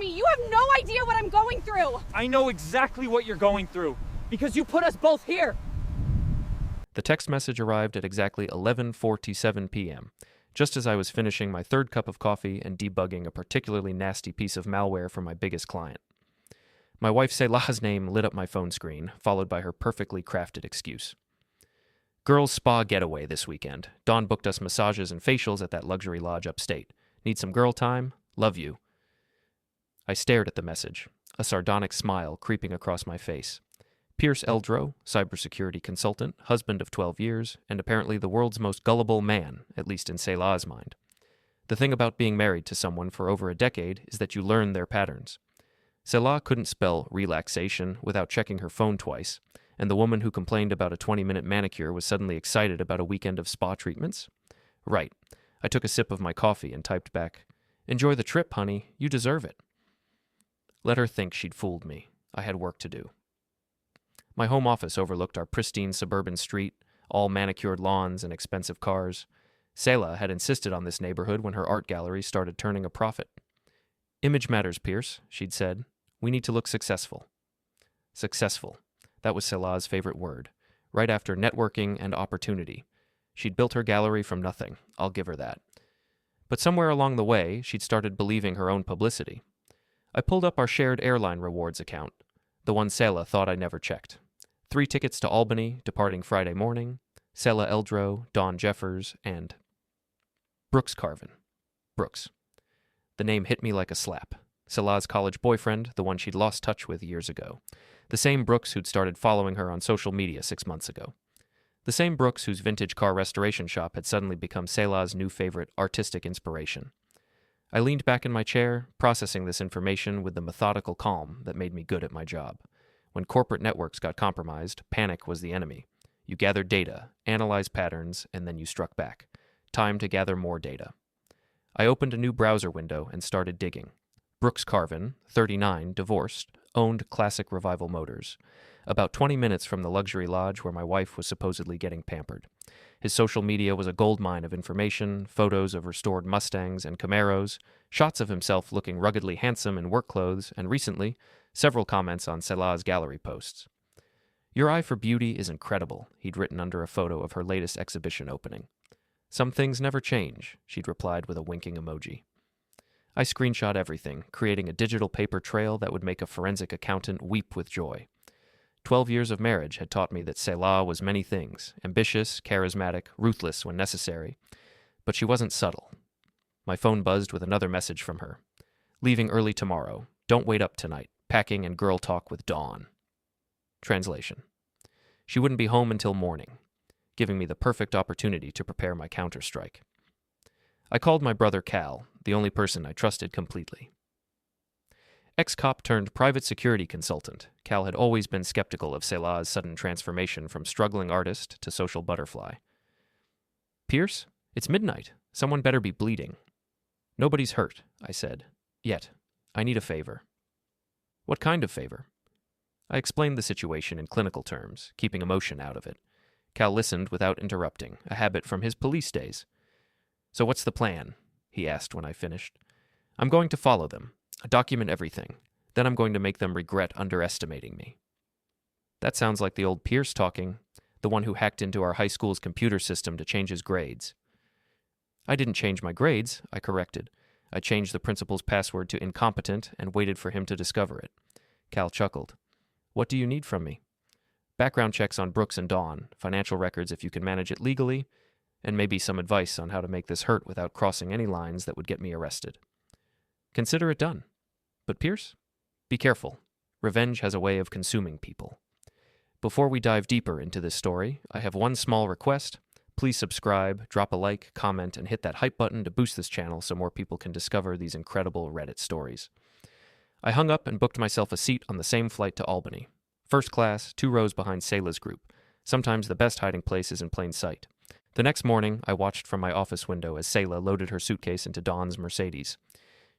me. You have no idea what I'm going through. I know exactly what you're going through, because you put us both here. The text message arrived at exactly 11:47 p.m., just as I was finishing my third cup of coffee and debugging a particularly nasty piece of malware for my biggest client. My wife Selah's name lit up my phone screen, followed by her perfectly crafted excuse. Girls' spa getaway this weekend. Dawn booked us massages and facials at that luxury lodge upstate. Need some girl time? Love you. I stared at the message, a sardonic smile creeping across my face. Pierce Eldrow, cybersecurity consultant, husband of 12 years, and apparently the world's most gullible man, at least in Selah's mind. The thing about being married to someone for over a decade is that you learn their patterns. Selah couldn't spell relaxation without checking her phone twice, and the woman who complained about a 20-minute manicure was suddenly excited about a weekend of spa treatments? Right. I took a sip of my coffee and typed back, "Enjoy the trip, honey. You deserve it." Let her think she'd fooled me. I had work to do. My home office overlooked our pristine suburban street, all manicured lawns and expensive cars. Selah had insisted on this neighborhood when her art gallery started turning a profit. "Image matters, Pierce," she'd said. "We need to look successful." Successful. That was Selah's favorite word, right after networking and opportunity. She'd built her gallery from nothing, I'll give her that. But somewhere along the way, she'd started believing her own publicity. I pulled up our shared airline rewards account, the one Selah thought I never checked. 3 tickets to Albany, departing Friday morning, Pierce Eldrow, Dawn Jeffers, and Brooks Carvin. Brooks. The name hit me like a slap. Selah's college boyfriend, the one she'd lost touch with years ago. The same Brooks who'd started following her on social media 6 months ago. The same Brooks whose vintage car restoration shop had suddenly become Selah's new favorite artistic inspiration. I leaned back in my chair, processing this information with the methodical calm that made me good at my job. When corporate networks got compromised, panic was the enemy. You gathered data, analyzed patterns, and then you struck back. Time to gather more data. I opened a new browser window and started digging. Brooks Carvin, 39, divorced, owned Classic Revival Motors, about 20 minutes from the luxury lodge where my wife was supposedly getting pampered. His social media was a goldmine of information, photos of restored Mustangs and Camaros, shots of himself looking ruggedly handsome in work clothes, and recently, several comments on Selah's gallery posts. "Your eye for beauty is incredible," he'd written under a photo of her latest exhibition opening. "Some things never change," she'd replied with a winking emoji. I screenshot everything, creating a digital paper trail that would make a forensic accountant weep with joy. 12 years of marriage had taught me that Selah was many things, ambitious, charismatic, ruthless when necessary. But she wasn't subtle. My phone buzzed with another message from her. "Leaving early tomorrow. Don't wait up tonight. Packing and girl talk with Dawn." Translation. She wouldn't be home until morning, giving me the perfect opportunity to prepare my counterstrike. I called my brother Cal, the only person I trusted completely. Ex-cop turned private security consultant, Cal had always been skeptical of Selah's sudden transformation from struggling artist to social butterfly. "Pierce, it's midnight. Someone better be bleeding." "Nobody's hurt," I said. "Yet. I need a favor." "What kind of favor?" I explained the situation in clinical terms, keeping emotion out of it. Cal listened without interrupting, a habit from his police days. "So what's the plan?" he asked when I finished. "I'm going to follow them. Document everything. Then I'm going to make them regret underestimating me." That sounds like the old Pierce talking, the one who hacked into our high school's computer system to change his grades. "I didn't change my grades," I corrected. "I changed the principal's password to incompetent and waited for him to discover it." Cal chuckled. "What do you need from me?" "Background checks on Brooks and Dawn, financial records if you can manage it legally, and maybe some advice on how to make this hurt without crossing any lines that would get me arrested." "Consider it done. But Pierce, be careful. Revenge has a way of consuming people. Before we dive deeper into this story, I have one small request. Please subscribe, drop a like, comment, and hit that hype button to boost this channel so more people can discover these incredible Reddit stories." I hung up and booked myself a seat on the same flight to Albany. First class, 2 rows behind Selah's group. Sometimes the best hiding place is in plain sight. The next morning, I watched from my office window as Selah loaded her suitcase into Dawn's Mercedes.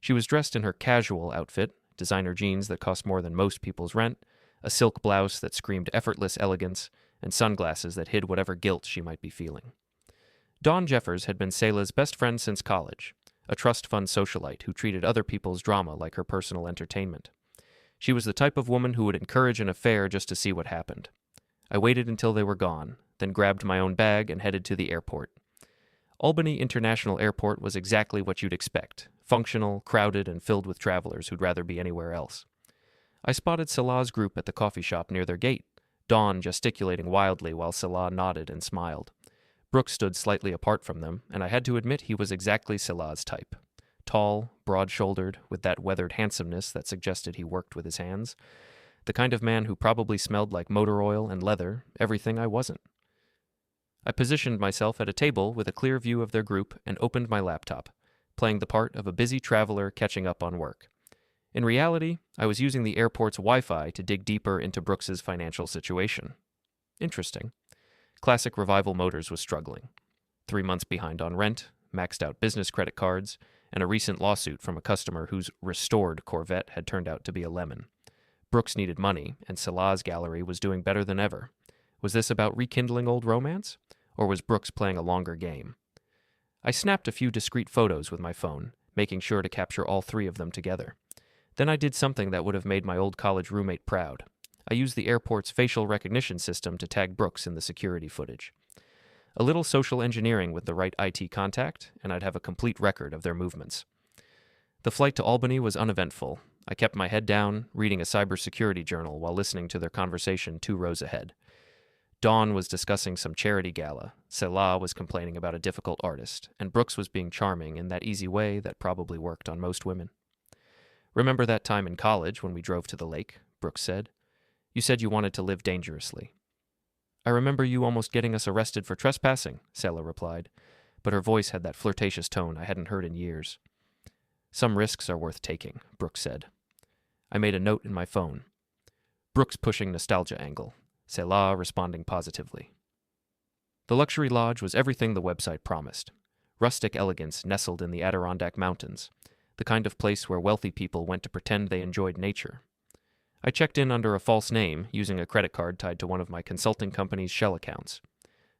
She was dressed in her casual outfit, designer jeans that cost more than most people's rent, a silk blouse that screamed effortless elegance, and sunglasses that hid whatever guilt she might be feeling. Dawn Jeffers had been Selah's best friend since college, a trust fund socialite who treated other people's drama like her personal entertainment. She was the type of woman who would encourage an affair just to see what happened. I waited until they were gone, then grabbed my own bag and headed to the airport. Albany International Airport was exactly what you'd expect, functional, crowded, and filled with travelers who'd rather be anywhere else. I spotted Selah's group at the coffee shop near their gate, Dawn gesticulating wildly while Selah nodded and smiled. Brooks stood slightly apart from them, and I had to admit he was exactly Selah's type. Tall, broad-shouldered, with that weathered handsomeness that suggested he worked with his hands. The kind of man who probably smelled like motor oil and leather, everything I wasn't. I positioned myself at a table with a clear view of their group and opened my laptop, playing the part of a busy traveler catching up on work. In reality, I was using the airport's Wi-Fi to dig deeper into Brooks's financial situation. Interesting. Classic Revival Motors was struggling. 3 months behind on rent, maxed out business credit cards, and a recent lawsuit from a customer whose restored Corvette had turned out to be a lemon. Brooks needed money, and Selah's gallery was doing better than ever. Was this about rekindling old romance? Or was Brooks playing a longer game? I snapped a few discrete photos with my phone, making sure to capture all 3 of them together. Then I did something that would have made my old college roommate proud. I used the airport's facial recognition system to tag Brooks in the security footage. A little social engineering with the right IT contact, and I'd have a complete record of their movements. The flight to Albany was uneventful. I kept my head down, reading a cybersecurity journal while listening to their conversation 2 rows ahead. Dawn was discussing some charity gala, Selah was complaining about a difficult artist, and Brooks was being charming in that easy way that probably worked on most women. "Remember that time in college when we drove to the lake?" Brooks said. "You said you wanted to live dangerously." "I remember you almost getting us arrested for trespassing," Selah replied, but her voice had that flirtatious tone I hadn't heard in years. "Some risks are worth taking," Brooks said. I made a note in my phone. Brooks pushing nostalgia angle. Selah responding positively. The luxury lodge was everything the website promised. Rustic elegance nestled in the Adirondack Mountains, the kind of place where wealthy people went to pretend they enjoyed nature. I checked in under a false name, using a credit card tied to one of my consulting company's shell accounts.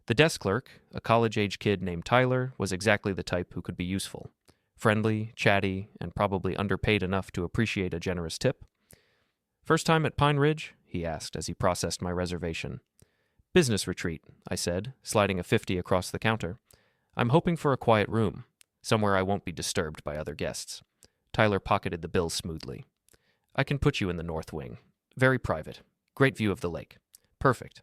The desk clerk, a college-age kid named Tyler, was exactly the type who could be useful. Friendly, chatty, and probably underpaid enough to appreciate a generous tip. "First time at Pine Ridge?" he asked as he processed my reservation. "Business retreat," I said, sliding a 50 across the counter. "I'm hoping for a quiet room, somewhere I won't be disturbed by other guests." Tyler pocketed the bill smoothly. "I can put you in the north wing. Very private. Great view of the lake. Perfect.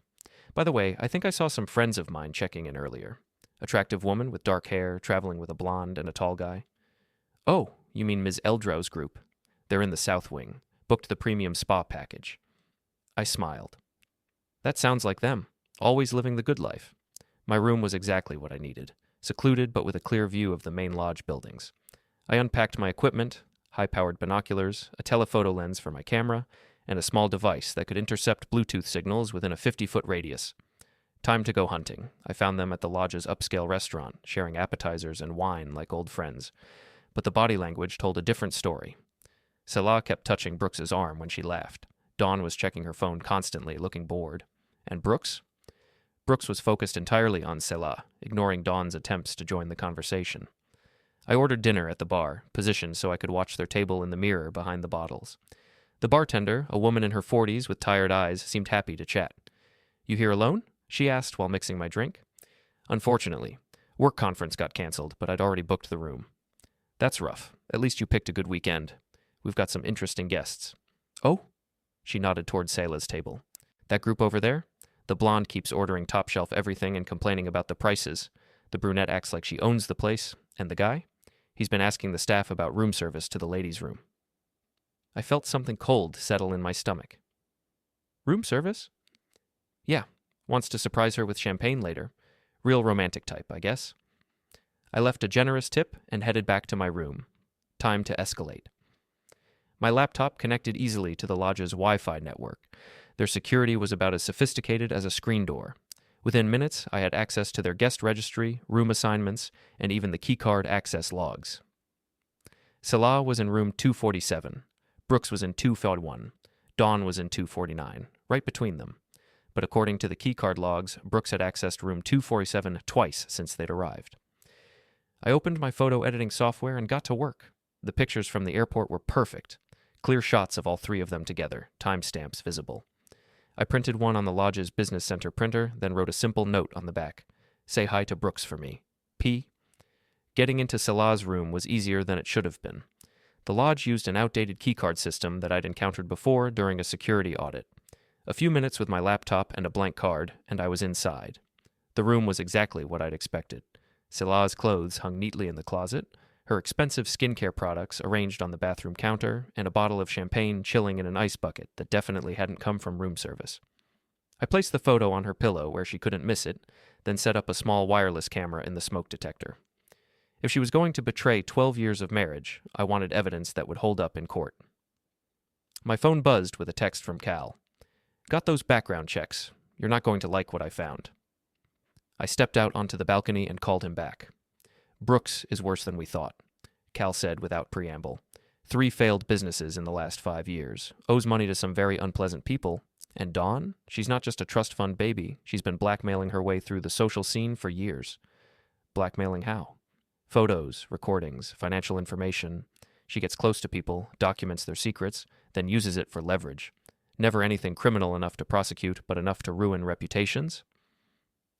By the way, I think I saw some friends of mine checking in earlier. Attractive woman with dark hair, traveling with a blonde and a tall guy." "Oh, you mean Ms. Eldrow's group. They're in the south wing. Booked the premium spa package." I smiled. That sounds like them, always living the good life. My room was exactly what I needed, secluded but with a clear view of the main lodge buildings. I unpacked my equipment, high-powered binoculars, a telephoto lens for my camera, and a small device that could intercept Bluetooth signals within a 50-foot radius. Time to go hunting. I found them at the lodge's upscale restaurant, sharing appetizers and wine like old friends. But the body language told a different story. Selah kept touching Brooks's arm when she laughed. Dawn was checking her phone constantly, looking bored. And Brooks? Brooks was focused entirely on Selah, ignoring Dawn's attempts to join the conversation. I ordered dinner at the bar, positioned so I could watch their table in the mirror behind the bottles. The bartender, a woman in her 40s with tired eyes, seemed happy to chat. "You here alone?" she asked while mixing my drink. "Unfortunately. Work conference got canceled, but I'd already booked the room." "That's rough. At least you picked a good weekend. We've got some interesting guests." "Oh?" She nodded toward Selah's table. "That group over there? The blonde keeps ordering top-shelf everything and complaining about the prices. The brunette acts like she owns the place. And the guy? He's been asking the staff about room service to the ladies' room." I felt something cold settle in my stomach. "Room service?" "Yeah. Wants to surprise her with champagne later. Real romantic type, I guess." I left a generous tip and headed back to my room. Time to escalate. My laptop connected easily to the lodge's Wi-Fi network. Their security was about as sophisticated as a screen door. Within minutes, I had access to their guest registry, room assignments, and even the keycard access logs. Selah was in room 247. Brooks was in 241. Dawn was in 249, right between them. But according to the keycard logs, Brooks had accessed room 247 twice since they'd arrived. I opened my photo editing software and got to work. The pictures from the airport were perfect. Clear shots of all three of them together, timestamps visible. I printed one on the lodge's business center printer, then wrote a simple note on the back. Say hi to Brooks for me. P. Getting into Selah's room was easier than it should have been. The lodge used an outdated keycard system that I'd encountered before during a security audit. A few minutes with my laptop and a blank card, and I was inside. The room was exactly what I'd expected. Selah's clothes hung neatly in the closet, her expensive skincare products arranged on the bathroom counter, and a bottle of champagne chilling in an ice bucket that definitely hadn't come from room service. I placed the photo on her pillow where she couldn't miss it, then set up a small wireless camera in the smoke detector. If she was going to betray 12 years of marriage, I wanted evidence that would hold up in court. My phone buzzed with a text from Cal. Got those background checks. You're not going to like what I found. I stepped out onto the balcony and called him back. Brooks is worse than we thought, Cal said without preamble. 3 failed businesses in the last 5 years, owes money to some very unpleasant people, and Dawn? She's not just a trust fund baby, she's been blackmailing her way through the social scene for years. Blackmailing how? Photos, recordings, financial information. She gets close to people, documents their secrets, then uses it for leverage. Never anything criminal enough to prosecute, but enough to ruin reputations?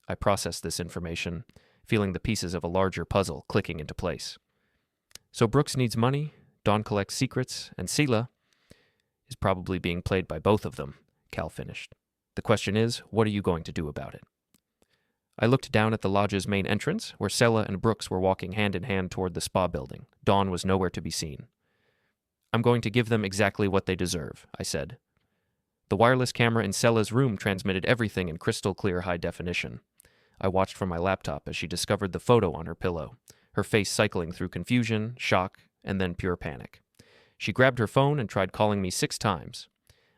I processed this information, feeling the pieces of a larger puzzle clicking into place. So Brooks needs money, Dawn collects secrets, and Selah is probably being played by both of them, Cal finished. The question is, what are you going to do about it? I looked down at the lodge's main entrance, where Selah and Brooks were walking hand in hand toward the spa building. Dawn was nowhere to be seen. I'm going to give them exactly what they deserve, I said. The wireless camera in Selah's room transmitted everything in crystal clear high definition. I watched from my laptop as she discovered the photo on her pillow, her face cycling through confusion, shock, and then pure panic. She grabbed her phone and tried calling me 6 times.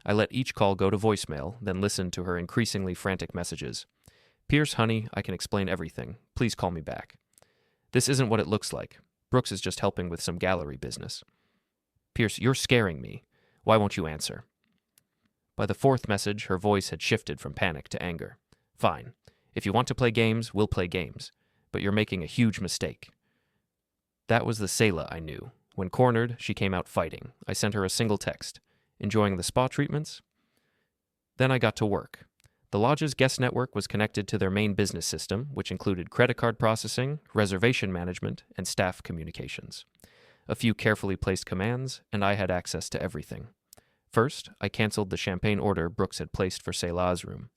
I let each call go to voicemail, then listened to her increasingly frantic messages. Pierce, honey, I can explain everything. Please call me back. This isn't what it looks like. Brooks is just helping with some gallery business. Pierce, you're scaring me. Why won't you answer? By the 4th message, her voice had shifted from panic to anger. Fine. If you want to play games, we'll play games. But you're making a huge mistake. That was the Selah I knew. When cornered, she came out fighting. I sent her a single text. Enjoying the spa treatments? Then I got to work. The lodge's guest network was connected to their main business system, which included credit card processing, reservation management, and staff communications. A few carefully placed commands, and I had access to everything. First, I canceled the champagne order Brooks had placed for Selah's room.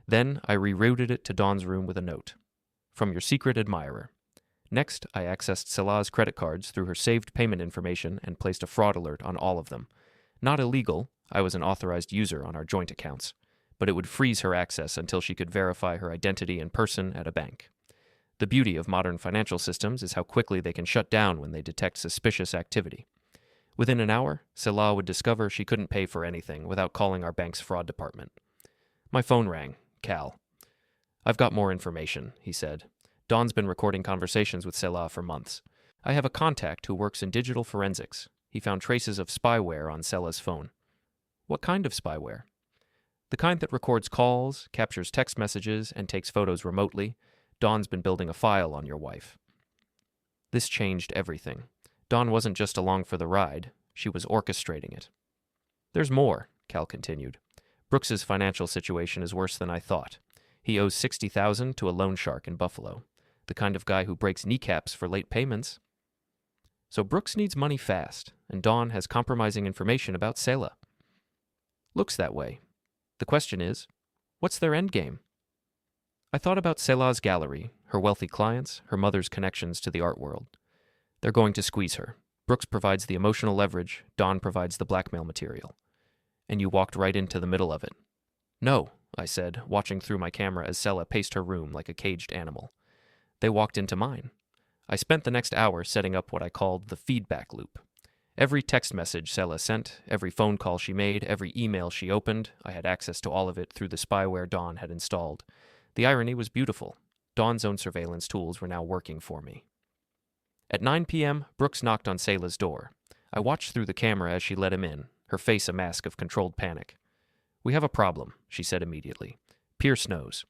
Then, I rerouted it to Dawn's room with a note. From your secret admirer. Next, I accessed Selah's credit cards through her saved payment information and placed a fraud alert on all of them. Not illegal, I was an authorized user on our joint accounts, but it would freeze her access until she could verify her identity in person at a bank. The beauty of modern financial systems is how quickly they can shut down when they detect suspicious activity. Within an hour, Selah would discover she couldn't pay for anything without calling our bank's fraud department. My phone rang. Cal. I've got more information, he said. Dawn's been recording conversations with Selah for months. I have a contact who works in digital forensics. He found traces of spyware on Selah's phone. What kind of spyware? The kind that records calls, captures text messages, and takes photos remotely. Dawn's been building a file on your wife. This changed everything. Dawn wasn't just along for the ride. She was orchestrating it. There's more, Cal continued. Brooks's financial situation is worse than I thought. He owes $60,000 to a loan shark in Buffalo, the kind of guy who breaks kneecaps for late payments. So Brooks needs money fast, and Dawn has compromising information about Selah. Looks that way. The question is, what's their endgame? I thought about Selah's gallery, her wealthy clients, her mother's connections to the art world. They're going to squeeze her. Brooks provides the emotional leverage, Dawn provides the blackmail material. And you walked right into the middle of it. No, I said, watching through my camera as Selah paced her room like a caged animal. They walked into mine. I spent the next hour setting up what I called the feedback loop. Every text message Selah sent, every phone call she made, every email she opened, I had access to all of it through the spyware Dawn had installed. The irony was beautiful. Dawn's own surveillance tools were now working for me. At 9 p.m., Brooks knocked on Selah's door. I watched through the camera as she let him in, her face a mask of controlled panic. We have a problem, she said immediately. Pierce knows.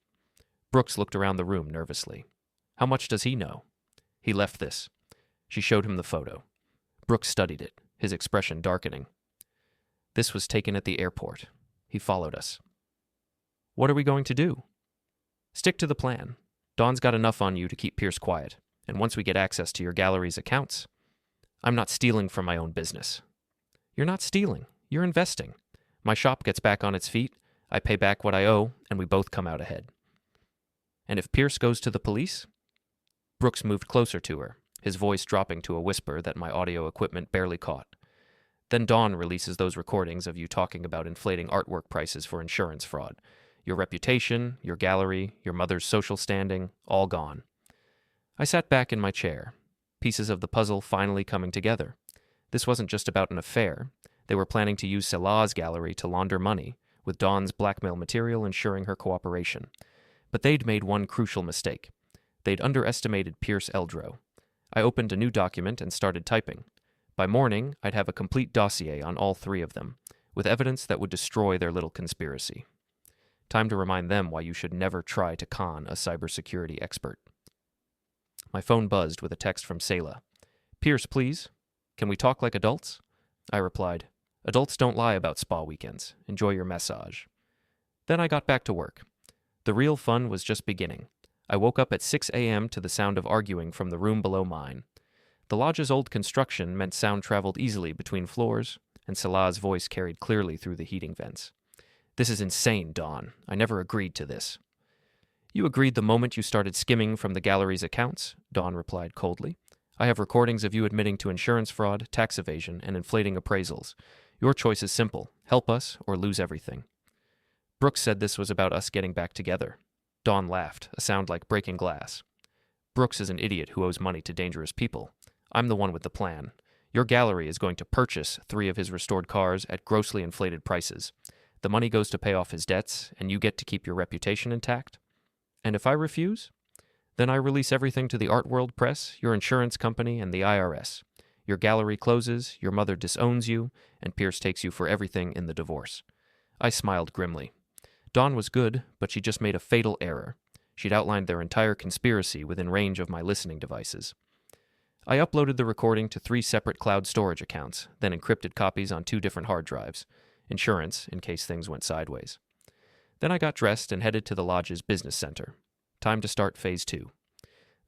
Brooks looked around the room nervously. How much does he know? He left this. She showed him the photo. Brooks studied it, his expression darkening. This was taken at the airport. He followed us. What are we going to do? Stick to the plan. Dawn's got enough on you to keep Pierce quiet, and once we get access to your gallery's accounts, I'm not stealing from my own business. You're not stealing. You're investing. My shop gets back on its feet, I pay back what I owe, and we both come out ahead. And if Pierce goes to the police? Brooks moved closer to her, his voice dropping to a whisper that my audio equipment barely caught. Then Dawn releases those recordings of you talking about inflating artwork prices for insurance fraud. Your reputation, your gallery, your mother's social standing, all gone. I sat back in my chair, pieces of the puzzle finally coming together. This wasn't just about an affair. They were planning to use Selah's gallery to launder money, with Dawn's blackmail material ensuring her cooperation. But they'd made one crucial mistake. They'd underestimated Pierce Eldrow. I opened a new document and started typing. By morning, I'd have a complete dossier on all three of them, with evidence that would destroy their little conspiracy. Time to remind them why you should never try to con a cybersecurity expert. My phone buzzed with a text from Selah. Pierce, please. Can we talk like adults? I replied, Adults don't lie about spa weekends. Enjoy your massage. Then I got back to work. The real fun was just beginning. I woke up at 6 a.m. to the sound of arguing from the room below mine. The lodge's old construction meant sound traveled easily between floors, and Selah's voice carried clearly through the heating vents. This is insane, Dawn. I never agreed to this. You agreed the moment you started skimming from the gallery's accounts, Dawn replied coldly. I have recordings of you admitting to insurance fraud, tax evasion, and inflating appraisals. Your choice is simple. Help us or lose everything. Brooks said this was about us getting back together. Dawn laughed, a sound like breaking glass. Brooks is an idiot who owes money to dangerous people. I'm the one with the plan. Your gallery is going to purchase 3 of his restored cars at grossly inflated prices. The money goes to pay off his debts, and you get to keep your reputation intact. And if I refuse? Then I release everything to the art world press, your insurance company, and the IRS. Your gallery closes, your mother disowns you, and Pierce takes you for everything in the divorce. I smiled grimly. Dawn was good, but she just made a fatal error. She'd outlined their entire conspiracy within range of my listening devices. I uploaded the recording to 3 separate cloud storage accounts, then encrypted copies on 2 different hard drives. Insurance, in case things went sideways. Then I got dressed and headed to the lodge's business center. Time to start phase 2.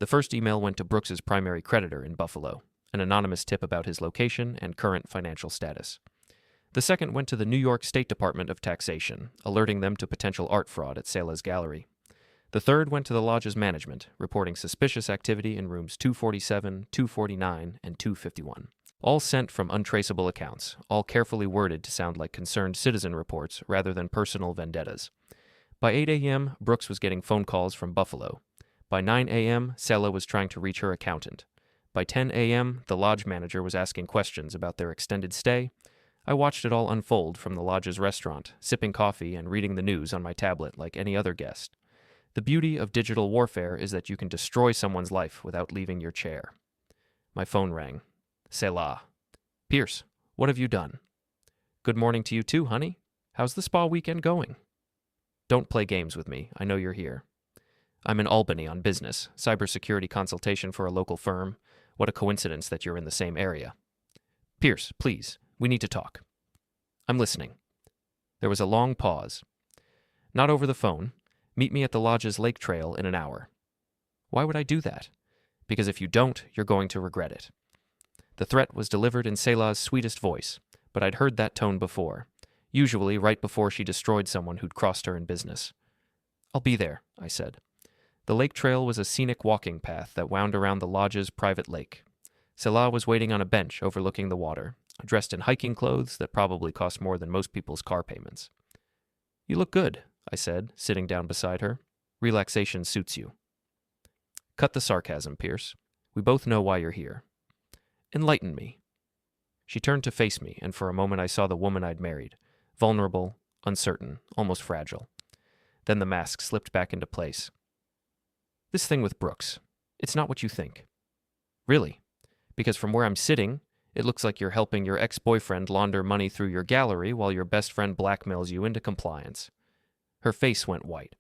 The first email went to Brooks's primary creditor in Buffalo, an anonymous tip about his location and current financial status. The second went to the New York State Department of Taxation, alerting them to potential art fraud at Selah's gallery. The third went to the lodge's management, reporting suspicious activity in rooms 247, 249, and 251. All sent from untraceable accounts, all carefully worded to sound like concerned citizen reports rather than personal vendettas. By 8 a.m., Brooks was getting phone calls from Buffalo. By 9 a.m., Selah was trying to reach her accountant. By 10 a.m., the lodge manager was asking questions about their extended stay. I watched it all unfold from the lodge's restaurant, sipping coffee and reading the news on my tablet like any other guest. The beauty of digital warfare is that you can destroy someone's life without leaving your chair. My phone rang. Selah. Pierce, what have you done? Good morning to you too, honey. How's the spa weekend going? Don't play games with me. I know you're here. I'm in Albany on business, cybersecurity consultation for a local firm. What a coincidence that you're in the same area. Pierce, please, we need to talk. I'm listening. There was a long pause. Not over the phone. Meet me at the lodge's lake trail in an hour. Why would I do that? Because if you don't, you're going to regret it. The threat was delivered in Selah's sweetest voice, but I'd heard that tone before, usually right before she destroyed someone who'd crossed her in business. I'll be there, I said. The lake trail was a scenic walking path that wound around the lodge's private lake. Selah was waiting on a bench overlooking the water, dressed in hiking clothes that probably cost more than most people's car payments. You look good, I said, sitting down beside her. Relaxation suits you. Cut the sarcasm, Pierce. We both know why you're here. Enlighten me. She turned to face me, and for a moment I saw the woman I'd married, vulnerable, uncertain, almost fragile. Then the mask slipped back into place. This thing with Brooks, it's not what you think. Really, because from where I'm sitting, it looks like you're helping your ex-boyfriend launder money through your gallery while your best friend blackmails you into compliance. Her face went white.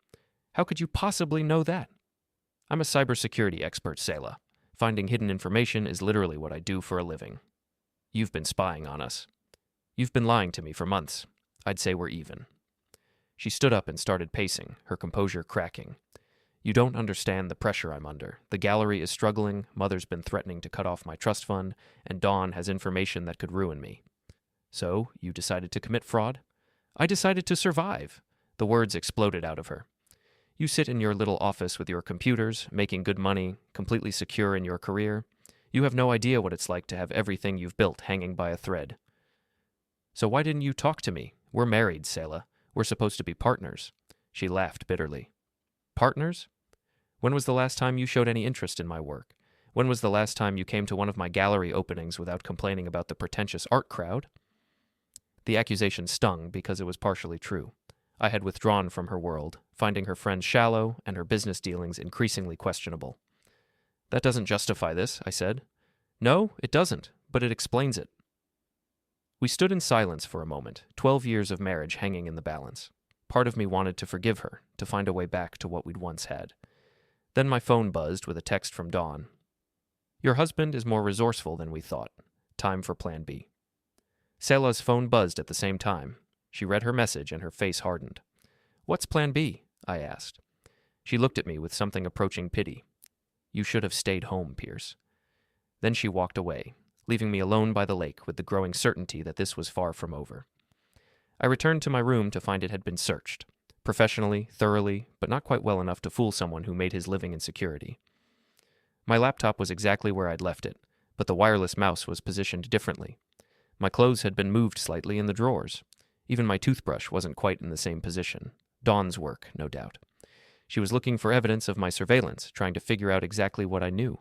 How could you possibly know that? I'm a cybersecurity expert, Selah. Finding hidden information is literally what I do for a living. You've been spying on us. You've been lying to me for months. I'd say we're even. She stood up and started pacing, her composure cracking. You don't understand the pressure I'm under. The gallery is struggling, Mother's been threatening to cut off my trust fund, and Dawn has information that could ruin me. So, you decided to commit fraud? I decided to survive. The words exploded out of her. You sit in your little office with your computers, making good money, completely secure in your career. You have no idea what it's like to have everything you've built hanging by a thread. So why didn't you talk to me? We're married, Selah. We're supposed to be partners. She laughed bitterly. Partners? When was the last time you showed any interest in my work? When was the last time you came to one of my gallery openings without complaining about the pretentious art crowd? The accusation stung because it was partially true. I had withdrawn from her world, finding her friends shallow and her business dealings increasingly questionable. That doesn't justify this, I said. No, it doesn't, but it explains it. We stood in silence for a moment, 12 years of marriage hanging in the balance. Part of me wanted to forgive her, to find a way back to what we'd once had. Then my phone buzzed with a text from Dawn. Your husband is more resourceful than we thought. Time for Plan B. Selah's phone buzzed at the same time. She read her message and her face hardened. What's Plan B? I asked. She looked at me with something approaching pity. You should have stayed home, Pierce. Then she walked away, leaving me alone by the lake with the growing certainty that this was far from over. I returned to my room to find it had been searched. Professionally, thoroughly, but not quite well enough to fool someone who made his living in security. My laptop was exactly where I'd left it, but the wireless mouse was positioned differently. My clothes had been moved slightly in the drawers. Even my toothbrush wasn't quite in the same position. Dawn's work, no doubt. She was looking for evidence of my surveillance, trying to figure out exactly what I knew.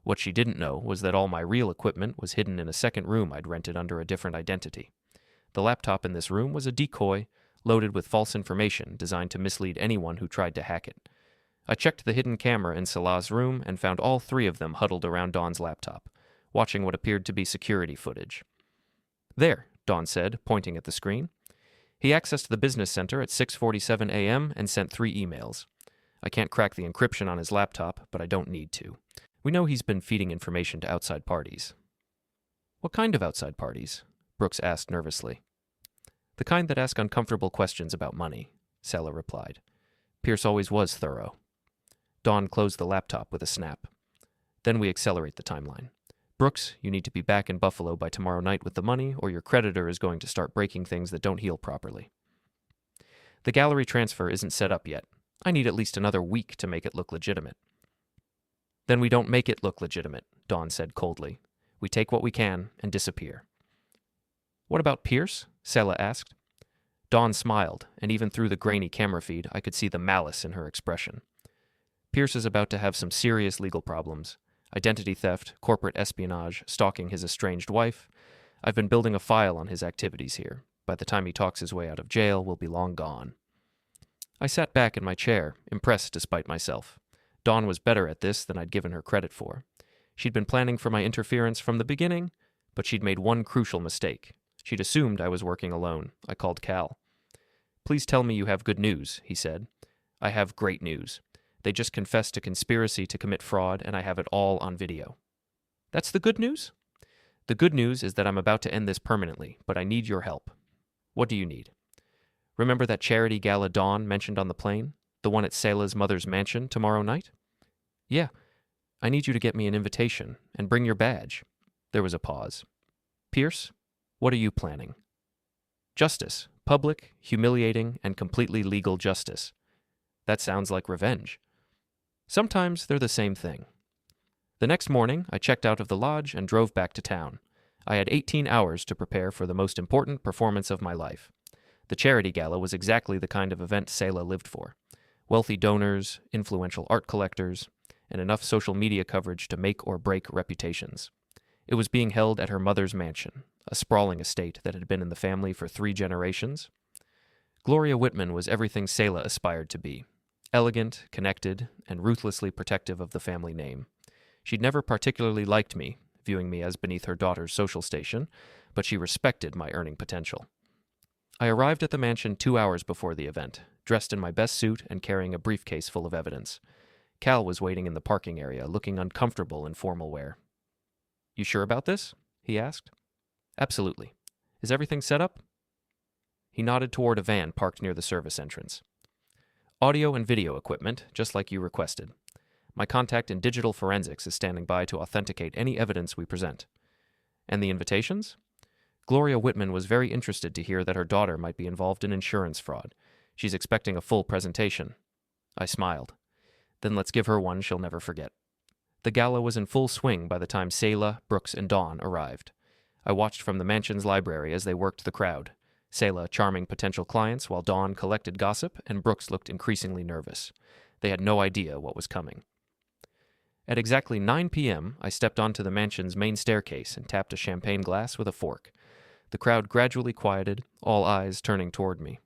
What she didn't know was that all my real equipment was hidden in a second room I'd rented under a different identity. The laptop in this room was a decoy, loaded with false information designed to mislead anyone who tried to hack it. I checked the hidden camera in Selah's room and found all three of them huddled around Dawn's laptop, watching what appeared to be security footage. There, Dawn said, pointing at the screen. He accessed the business center at 6:47 a.m. and sent 3 emails. I can't crack the encryption on his laptop, but I don't need to. We know he's been feeding information to outside parties. What kind of outside parties? Brooks asked nervously. The kind that ask uncomfortable questions about money, Selah replied. Pierce always was thorough. Dawn closed the laptop with a snap. Then we accelerate the timeline. Brooks, you need to be back in Buffalo by tomorrow night with the money, or your creditor is going to start breaking things that don't heal properly. The gallery transfer isn't set up yet. I need at least another week to make it look legitimate. Then we don't make it look legitimate, Dawn said coldly. We take what we can and disappear. What about Pierce? Selah asked. Dawn smiled, and even through the grainy camera feed, I could see the malice in her expression. Pierce is about to have some serious legal problems. Identity theft, corporate espionage, stalking his estranged wife. I've been building a file on his activities here. By the time he talks his way out of jail, we'll be long gone. I sat back in my chair, impressed despite myself. Dawn was better at this than I'd given her credit for. She'd been planning for my interference from the beginning, but she'd made one crucial mistake. She'd assumed I was working alone. I called Cal. Please tell me you have good news, he said. I have great news. They just confessed to conspiracy to commit fraud, and I have it all on video. That's the good news? The good news is that I'm about to end this permanently, but I need your help. What do you need? Remember that charity gala Dawn mentioned on the plane? The one at Selah's mother's mansion tomorrow night? Yeah. I need you to get me an invitation, and bring your badge. There was a pause. Pierce, what are you planning? Justice. Public, humiliating, and completely legal justice. That sounds like revenge. Sometimes they're the same thing. The next morning, I checked out of the lodge and drove back to town. I had 18 hours to prepare for the most important performance of my life. The charity gala was exactly the kind of event Selah lived for. Wealthy donors, influential art collectors, and enough social media coverage to make or break reputations. It was being held at her mother's mansion, a sprawling estate that had been in the family for 3 generations. Gloria Whitman was everything Selah aspired to be. Elegant, connected, and ruthlessly protective of the family name. She'd never particularly liked me, viewing me as beneath her daughter's social station, but she respected my earning potential. I arrived at the mansion 2 hours before the event, dressed in my best suit and carrying a briefcase full of evidence. Cal was waiting in the parking area, looking uncomfortable in formal wear. "You sure about this?" he asked. "Absolutely. Is everything set up?" He nodded toward a van parked near the service entrance. "Audio and video equipment, just like you requested. My contact in digital forensics is standing by to authenticate any evidence we present. And the invitations?" Gloria Whitman was very interested to hear that her daughter might be involved in insurance fraud. She's expecting a full presentation. I smiled. Then let's give her one she'll never forget. The gala was in full swing by the time Selah, Brooks, and Dawn arrived. I watched from the mansion's library as they worked the crowd. Selah charming potential clients while Dawn collected gossip, and Brooks looked increasingly nervous. They had no idea what was coming. At exactly 9 p.m., I stepped onto the mansion's main staircase and tapped a champagne glass with a fork. The crowd gradually quieted, all eyes turning toward me.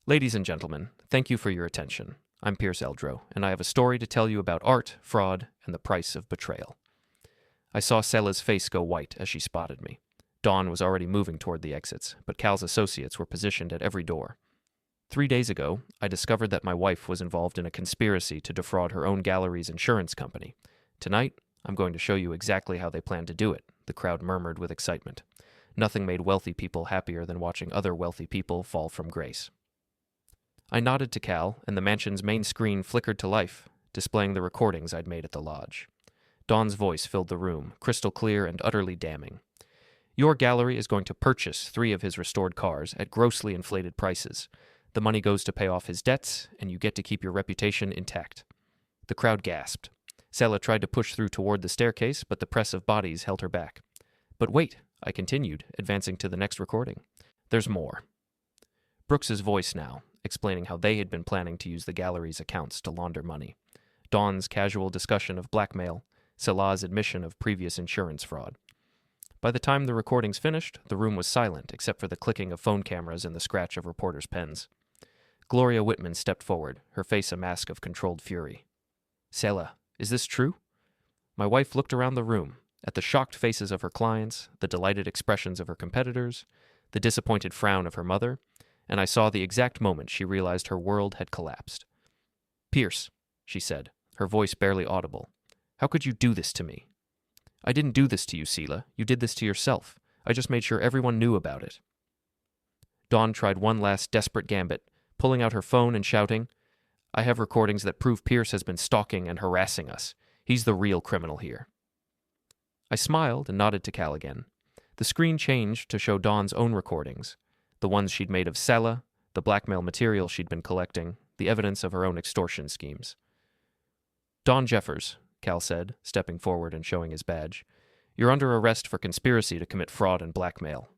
"Ladies and gentlemen, thank you for your attention. I'm Pierce Eldrow, and I have a story to tell you about art, fraud, and the price of betrayal." I saw Selah's face go white as she spotted me. Dawn was already moving toward the exits, but Cal's associates were positioned at every door. 3 days ago, I discovered that my wife was involved in a conspiracy to defraud her own gallery's insurance company. Tonight, I'm going to show you exactly how they plan to do it, the crowd murmured with excitement. Nothing made wealthy people happier than watching other wealthy people fall from grace. I nodded to Cal, and the mansion's main screen flickered to life, displaying the recordings I'd made at the lodge. Dawn's voice filled the room, crystal clear and utterly damning. "Your gallery is going to purchase 3 of his restored cars at grossly inflated prices. The money goes to pay off his debts, and you get to keep your reputation intact." The crowd gasped. Selah tried to push through toward the staircase, but the press of bodies held her back. "But wait," I continued, advancing to the next recording. "There's more." Brooks's voice now, explaining how they had been planning to use the gallery's accounts to launder money. Dawn's casual discussion of blackmail, Selah's admission of previous insurance fraud. By the time the recordings finished, the room was silent except for the clicking of phone cameras and the scratch of reporters' pens. Gloria Whitman stepped forward, her face a mask of controlled fury. "Selah, is this true?" My wife looked around the room, at the shocked faces of her clients, the delighted expressions of her competitors, the disappointed frown of her mother, and I saw the exact moment she realized her world had collapsed. "Pierce," she said, her voice barely audible, "how could you do this to me?" "I didn't do this to you, Selah. You did this to yourself. I just made sure everyone knew about it." Dawn tried one last desperate gambit, pulling out her phone and shouting, "I have recordings that prove Pierce has been stalking and harassing us. He's the real criminal here." I smiled and nodded to Cal again. The screen changed to show Dawn's own recordings, the ones she'd made of Selah, the blackmail material she'd been collecting, the evidence of her own extortion schemes. "Dawn Jeffers," Cal said, stepping forward and showing his badge. "You're under arrest for conspiracy to commit fraud and blackmail."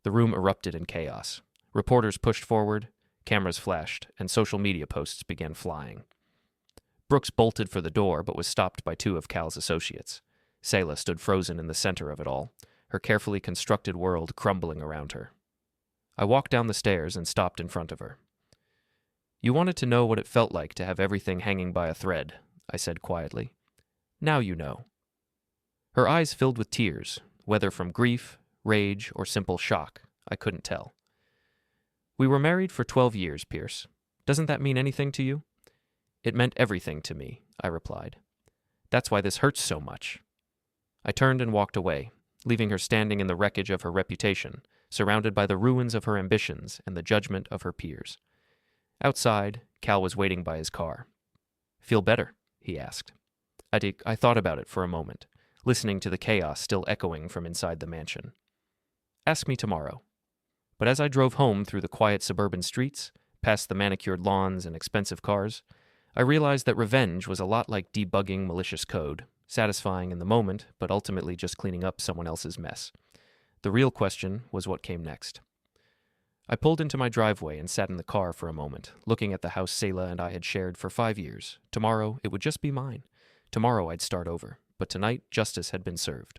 The room erupted in chaos. Reporters pushed forward, cameras flashed, and social media posts began flying. Brooks bolted for the door but was stopped by 2 of Cal's associates. Selah stood frozen in the center of it all, her carefully constructed world crumbling around her. I walked down the stairs and stopped in front of her. "You wanted to know what it felt like to have everything hanging by a thread," I said quietly. "Now you know." Her eyes filled with tears, whether from grief, rage, or simple shock, I couldn't tell. "We were married for 12 years, Pierce. Doesn't that mean anything to you?" "It meant everything to me," I replied. "That's why this hurts so much." I turned and walked away, leaving her standing in the wreckage of her reputation, surrounded by the ruins of her ambitions and the judgment of her peers. Outside, Cal was waiting by his car. "Feel better?" he asked. I thought about it for a moment, listening to the chaos still echoing from inside the mansion. "Ask me tomorrow." But as I drove home through the quiet suburban streets, past the manicured lawns and expensive cars, I realized that revenge was a lot like debugging malicious code, satisfying in the moment, but ultimately just cleaning up someone else's mess. The real question was what came next. I pulled into my driveway and sat in the car for a moment, looking at the house Selah and I had shared for 5 years. Tomorrow, it would just be mine. Tomorrow, I'd start over. But tonight, justice had been served.